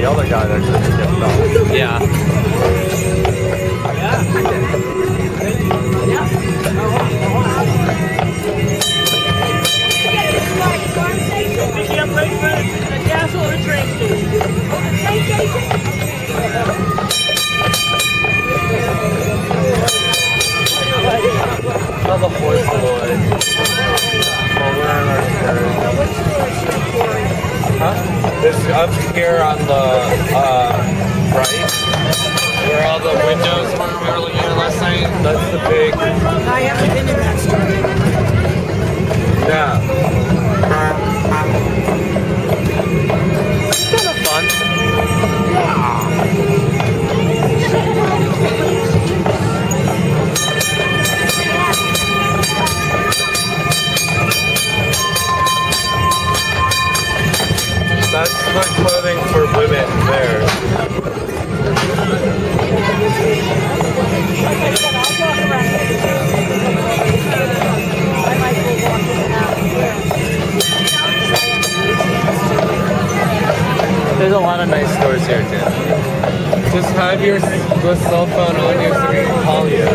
the other guy that just gets done. Yeah. Picking up right for the castle or the train station? Now the horse boy. Over in our carriage. Huh? This up here on the right, where all the windows were looking at last night. That's the big. I haven't been in that store. Yeah. It's kind of fun. That's the clothing for women there. There's a lot of nice stores here too. Just have your cell phone on you so we can call you.